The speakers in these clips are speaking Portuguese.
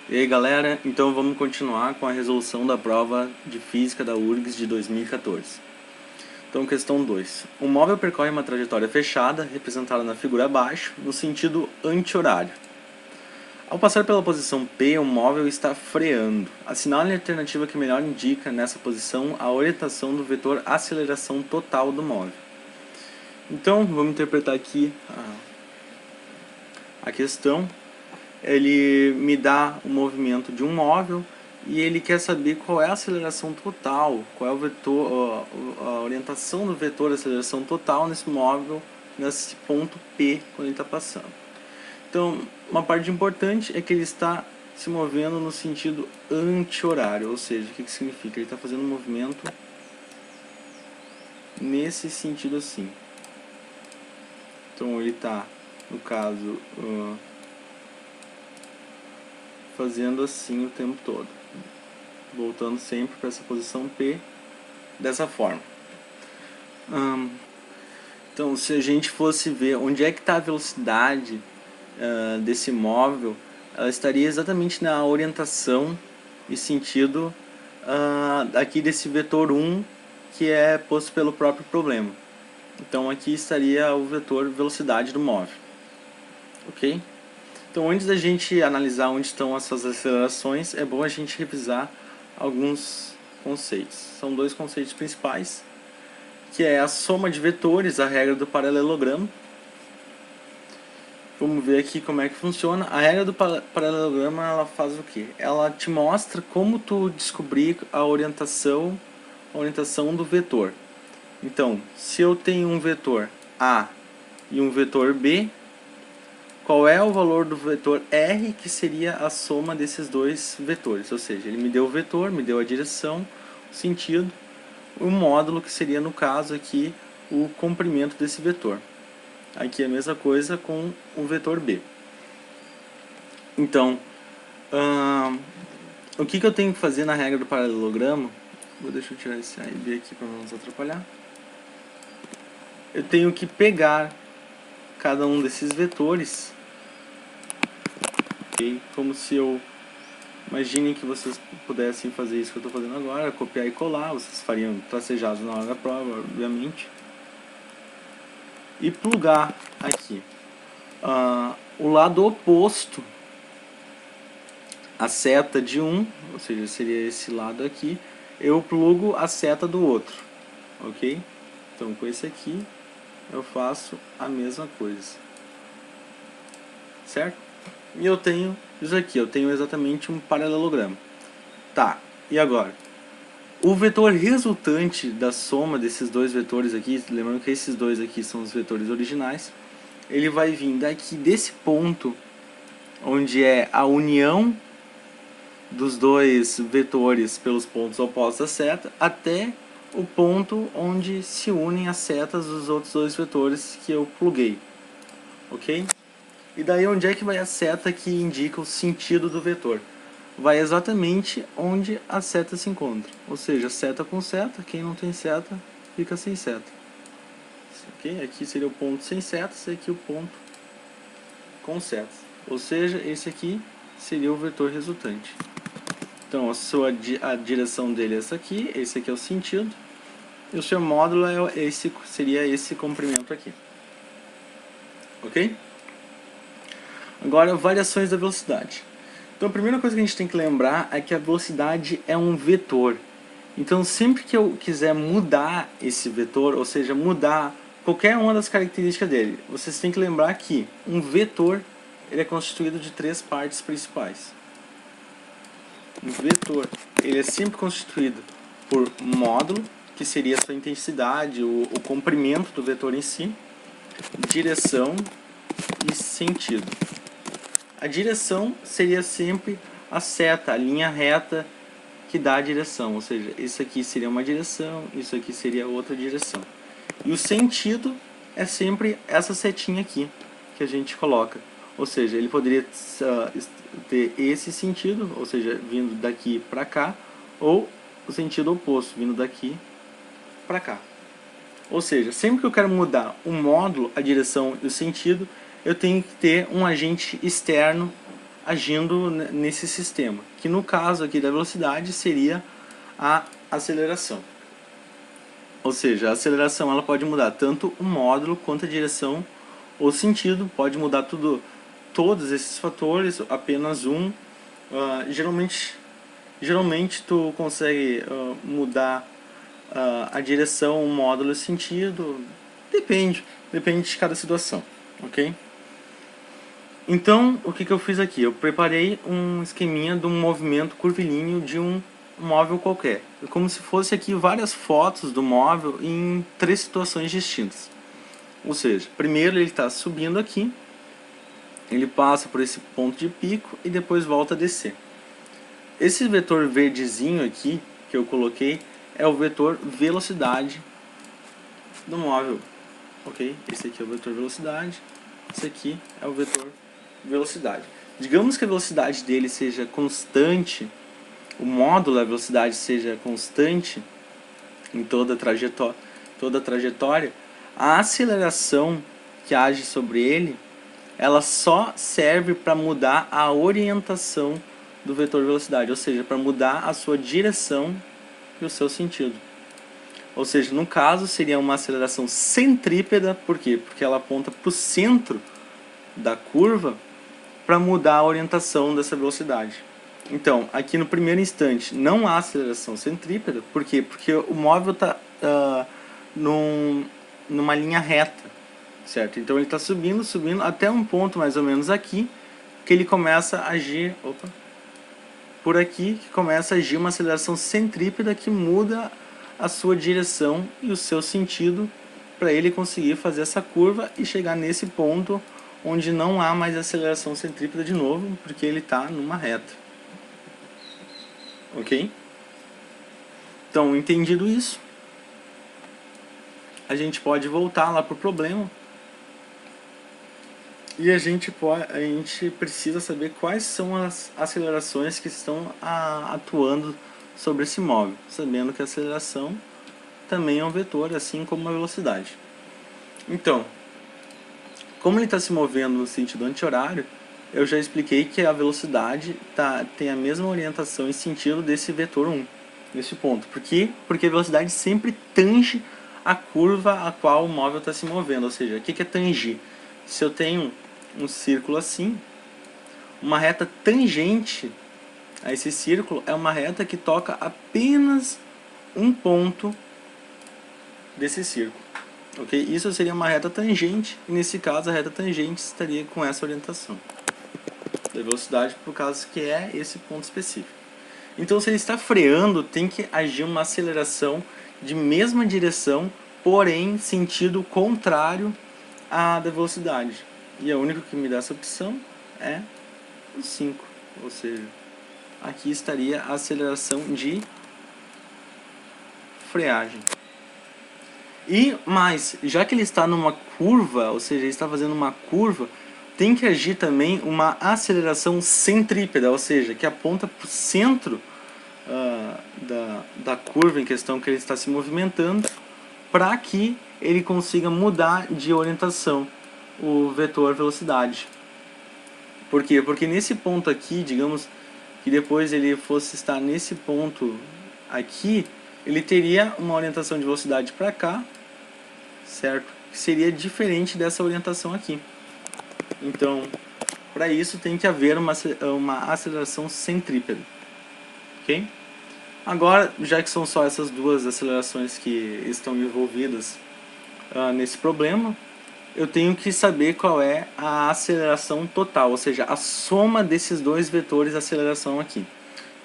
E aí galera, então vamos continuar com a resolução da prova de Física da URGS de 2014. Então questão 2. Um móvel percorre uma trajetória fechada, representada na figura abaixo, no sentido anti-horário. Ao passar pela posição P, o móvel está freando. Assinale a alternativa que melhor indica nessa posição a orientação do vetor aceleração total do móvel. Então vamos interpretar aqui a questão. Ele me dá o movimento de um móvel e ele quer saber qual é a aceleração total, qual é o vetor, a orientação do vetor de aceleração total nesse móvel, nesse ponto P, quando ele está passando. Então, uma parte importante é que ele está se movendo no sentido anti-horário, ou seja, o que significa? Ele está fazendo um movimento nesse sentido assim. Então ele está, no caso, fazendo assim o tempo todo, voltando sempre para essa posição P, dessa forma. Então, se a gente fosse ver onde é que está a velocidade desse móvel, ela estaria exatamente na orientação e sentido aqui desse vetor 1, que é posto pelo próprio problema. Então aqui estaria o vetor velocidade do móvel, ok? Então, antes da gente analisar onde estão essas acelerações, é bom a gente revisar alguns conceitos. São dois conceitos principais, que é a soma de vetores, a regra do paralelogramo. Vamos ver aqui como é que funciona. A regra do paralelogramo, ela faz o quê? Ela te mostra como tu descobrir a orientação do vetor. Então, se eu tenho um vetor A e um vetor B, qual é o valor do vetor R, que seria a soma desses dois vetores? Ou seja, ele me deu o vetor, me deu a direção, o sentido, o módulo, que seria, no caso aqui, o comprimento desse vetor. Aqui é a mesma coisa com o vetor B. Então, o que eu tenho que fazer na regra do paralelogramo? Deixa eu tirar esse A e B aqui para não nos atrapalhar. Eu tenho que pegar cada um desses vetores, okay? Como se eu... Imaginem que vocês pudessem fazer isso que eu estou fazendo agora, copiar e colar, vocês fariam tracejados na hora da prova, obviamente. E plugar aqui o lado oposto, a seta de um, ou seja, seria esse lado aqui, eu plugo a seta do outro, ok? Então com esse aqui eu faço a mesma coisa, certo? E eu tenho isso aqui, eu tenho exatamente um paralelogramo. Tá, e agora? O vetor resultante da soma desses dois vetores aqui, lembrando que esses dois aqui são os vetores originais, ele vai vir daqui desse ponto, onde é a união dos dois vetores pelos pontos opostos à seta, até o ponto onde se unem as setas dos outros dois vetores que eu pluguei, ok? E daí onde é que vai a seta que indica o sentido do vetor? Vai exatamente onde a seta se encontra, ou seja, seta com seta, quem não tem seta fica sem seta, ok? Aqui seria o ponto sem seta, esse aqui é o ponto com setas, ou seja, esse aqui seria o vetor resultante. Então a direção dele é essa aqui, esse aqui é o sentido, e o seu módulo seria esse comprimento aqui, ok? Agora, variações da velocidade. Então a primeira coisa que a gente tem que lembrar é que a velocidade é um vetor. Então sempre que eu quiser mudar esse vetor, ou seja, mudar qualquer uma das características dele, vocês têm que lembrar que um vetor ele é constituído de três partes principais. Um vetor ele é sempre constituído por módulo, que seria a sua intensidade, o comprimento do vetor em si, direção e sentido. A direção seria sempre a seta, a linha reta que dá a direção, ou seja, isso aqui seria uma direção, isso aqui seria outra direção. E o sentido é sempre essa setinha aqui que a gente coloca, ou seja, ele poderia ter esse sentido, ou seja, vindo daqui para cá, ou o sentido oposto, vindo daqui para cá. Ou seja, sempre que eu quero mudar o módulo, a direção e o sentido, eu tenho que ter um agente externo agindo nesse sistema, que no caso aqui da velocidade seria a aceleração. Ou seja, a aceleração ela pode mudar tanto o módulo quanto a direção ou sentido, pode mudar todos esses fatores, apenas um. Geralmente tu consegue mudar a direção, o módulo e o sentido, depende de cada situação, ok? Então, o que eu fiz aqui? Eu preparei um esqueminha de um movimento curvilíneo de um móvel qualquer. É como se fosse aqui várias fotos do móvel em 3 situações distintas. Ou seja, primeiro ele está subindo aqui, ele passa por esse ponto de pico e depois volta a descer. Esse vetor verdezinho aqui, que eu coloquei, é o vetor velocidade do móvel. Ok? Esse aqui é o vetor velocidade, esse aqui é o vetor velocidade. Digamos que a velocidade dele seja constante, o módulo da velocidade seja constante em toda a trajetória, a aceleração que age sobre ele, ela só serve para mudar a orientação do vetor velocidade, ou seja, para mudar a sua direção e o seu sentido. Ou seja, no caso seria uma aceleração centrípeta, por quê? Porque ela aponta para o centro da curva para mudar a orientação dessa velocidade. Então, aqui no primeiro instante não há aceleração centrípeta, por quê? Porque o móvel está numa linha reta, certo? Então ele está subindo até um ponto mais ou menos aqui, que ele começa a agir, por aqui, que começa a agir uma aceleração centrípeta que muda a sua direção e o seu sentido para ele conseguir fazer essa curva e chegar nesse ponto onde não há mais aceleração centrípeta de novo, porque ele está numa reta. Ok? Então, entendido isso, a gente pode voltar lá para o problema e a gente precisa saber quais são as acelerações que estão atuando sobre esse móvel, sabendo que a aceleração também é um vetor, assim como a velocidade. Então, como ele está se movendo no sentido anti-horário, eu já expliquei que a velocidade tem a mesma orientação e sentido desse vetor 1, nesse ponto. Por quê? Porque a velocidade sempre tange a curva a qual o móvel está se movendo. Ou seja, o que é tangir? Se eu tenho um círculo assim, uma reta tangente a esse círculo é uma reta que toca apenas um ponto desse círculo. Okay? Isso seria uma reta tangente, e nesse caso a reta tangente estaria com essa orientação da velocidade, por causa que é esse ponto específico. Então, se ele está freando, tem que agir uma aceleração de mesma direção, porém sentido contrário à da velocidade. E a única que me dá essa opção é o 5, ou seja, aqui estaria a aceleração de freagem. E mais, já que ele está numa curva, ou seja, ele está fazendo uma curva, tem que agir também uma aceleração centrípeta, ou seja, que aponta para o centro da curva em questão que ele está se movimentando, para que ele consiga mudar de orientação o vetor velocidade. Por quê? Porque nesse ponto aqui, digamos que depois ele fosse estar nesse ponto aqui, ele teria uma orientação de velocidade para cá, certo? Que seria diferente dessa orientação aqui. Então, para isso tem que haver uma aceleração centrípeta. Ok? Agora, já que são só essas duas acelerações que estão envolvidas nesse problema, eu tenho que saber qual é a aceleração total, ou seja, a soma desses dois vetores de aceleração aqui.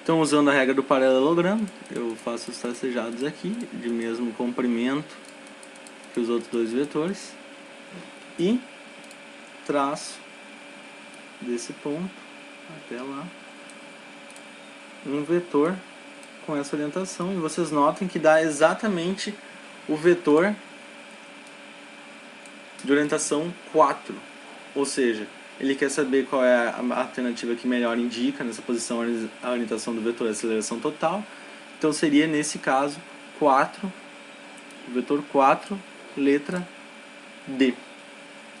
Então, usando a regra do paralelogramo, eu faço os tracejados aqui, de mesmo comprimento que os outros dois vetores, e traço desse ponto até lá um vetor com essa orientação, e vocês notem que dá exatamente o vetor de orientação 4, ou seja, ele quer saber qual é a alternativa que melhor indica nessa posição a orientação do vetor de aceleração total. Então seria nesse caso 4, o vetor 4, letra D,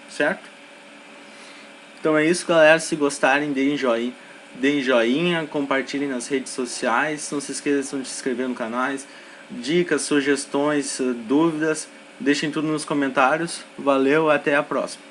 certo? Então é isso, galera. Se gostarem, deem joinha, compartilhem nas redes sociais. Não se esqueçam de se inscrever no canal. Dicas, sugestões, dúvidas, deixem tudo nos comentários. Valeu, até a próxima.